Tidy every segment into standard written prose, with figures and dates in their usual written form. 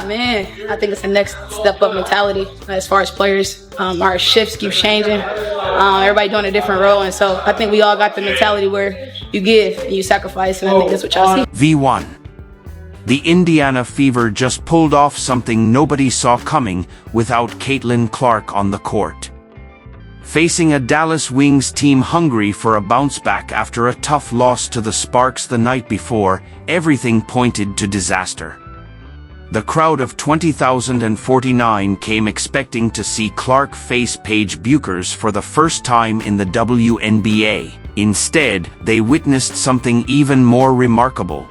Man, I think it's the next step up mentality as far as players. Our shifts keep changing. Everybody doing a different role, and so I think we all got the mentality where you give and you sacrifice, and I think that's what y'all see. V1. The Indiana Fever just pulled off something nobody saw coming without Caitlin Clark on the court. Facing a Dallas Wings team hungry for a bounce back after a tough loss to the Sparks the night before, everything pointed to disaster. The crowd of 20,049 came expecting to see Clark face Paige Bueckers for the first time in the WNBA. Instead, they witnessed something even more remarkable.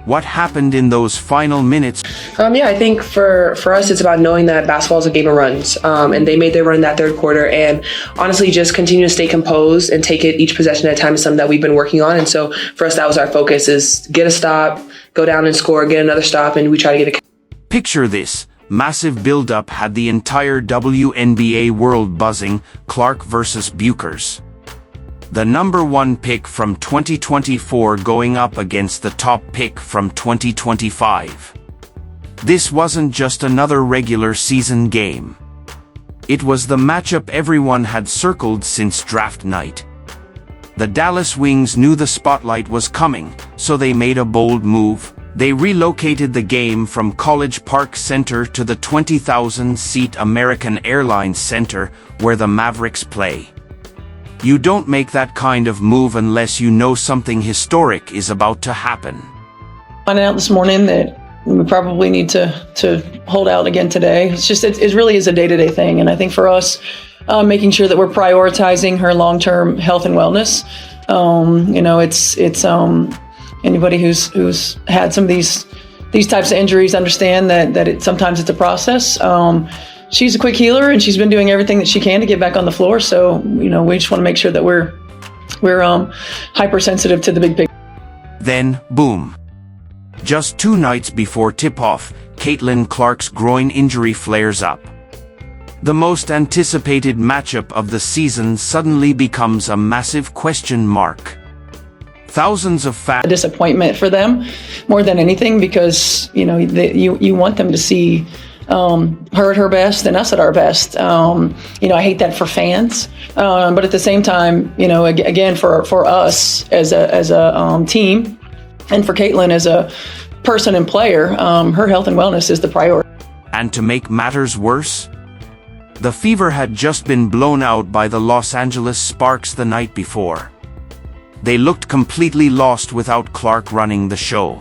What happened in those final minutes? I think for us, it's about knowing that basketball is a game of runs. And they made their run that third quarter. And honestly, just continue to stay composed and take it each possession at a time is something that we've been working on. And so for us, that was our focus, is get a stop, go down and score, get another stop, and we try to get a... Picture this. Massive build-up had the entire WNBA world buzzing. Clark versus Bueckers. The number 1 pick from 2024 going up against the top pick from 2025. This wasn't just another regular season game. It was the matchup everyone had circled since draft night. The Dallas Wings knew the spotlight was coming, so they made a bold move. They relocated the game from College Park Center to the 20,000-seat American Airlines Center, where the Mavericks play. You don't make that kind of move unless you know something historic is about to happen. Finding out this morning that we probably need to hold out again today. It really is a day-to-day thing. And I think for us, making sure that we're prioritizing her long-term health and wellness. It's anybody who's had some of these types of injuries understand that sometimes it's a process. She's a quick healer, and she's been doing everything that she can to get back on the floor. So, we just want to make sure that we're hypersensitive to the big picture. Then, boom. Just 2 nights before tip-off, Caitlin Clark's groin injury flares up. The most anticipated matchup of the season suddenly becomes a massive question mark. Thousands of fans... A disappointment for them, more than anything, because, you want them to see... her at her best and us at our best. I hate that for fans, but at the same time, again, for us as a team, and for Caitlin as a person and player, her health and wellness is the priority. And to make matters worse, the Fever had just been blown out by the Los Angeles Sparks the night before. They looked completely lost without Clark running the show.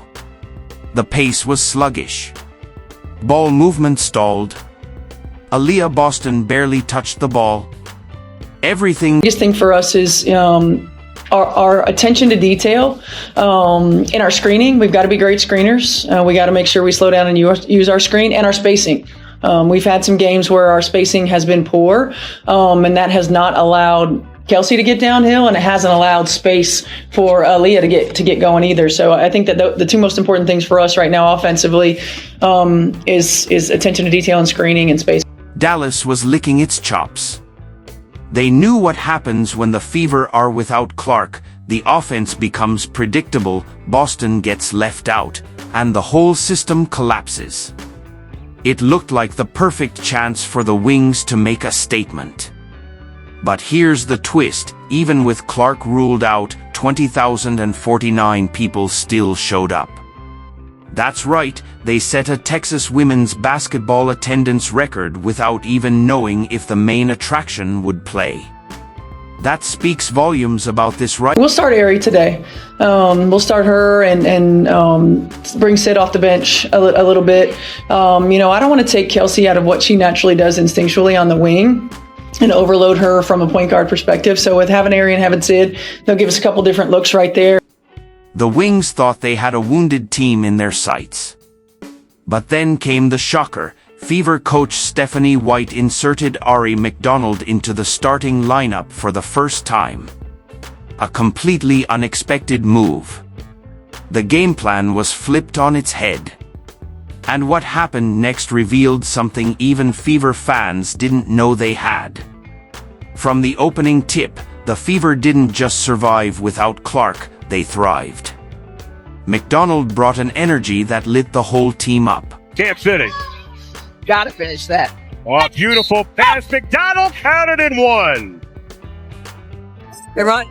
The pace was sluggish. Ball movement stalled. Aliyah Boston barely touched the ball. Everything... The biggest thing for us is our attention to detail in our screening. We've got to be great screeners. We got to make sure we slow down and use our screen and our spacing. We've had some games where our spacing has been poor, and that has not allowed Kelsey to get downhill, and it hasn't allowed space for Aliyah to get going either. So I think that the 2 most important things for us right now offensively is attention to detail and screening and space. Dallas was licking its chops. They knew what happens when the Fever are without Clark. The offense becomes predictable, Boston gets left out, and the whole system collapses. It looked like the perfect chance for the Wings to make a statement. But here's the twist, even with Clark ruled out, 20,049 people still showed up. That's right, they set a Texas women's basketball attendance record without even knowing if the main attraction would play. That speaks volumes about this, right? We'll start Ari today. We'll start her and bring Sid off the bench a little bit. I don't want to take Kelsey out of what she naturally does instinctually on the wing and overload her from a point guard perspective. So with having Ari and having Sid, they'll give us a couple different looks right there. The Wings thought they had a wounded team in their sights. But then came the shocker. Fever coach Stephanie White inserted Ari McDonald into the starting lineup for the first time. A completely unexpected move. The game plan was flipped on its head. And what happened next revealed something even Fever fans didn't know they had. From the opening tip, the Fever didn't just survive without Clark, they thrived. McDonald brought an energy that lit the whole team up. Can't finish. Gotta finish that. Oh, beautiful pass. McDonald counted in one. They run.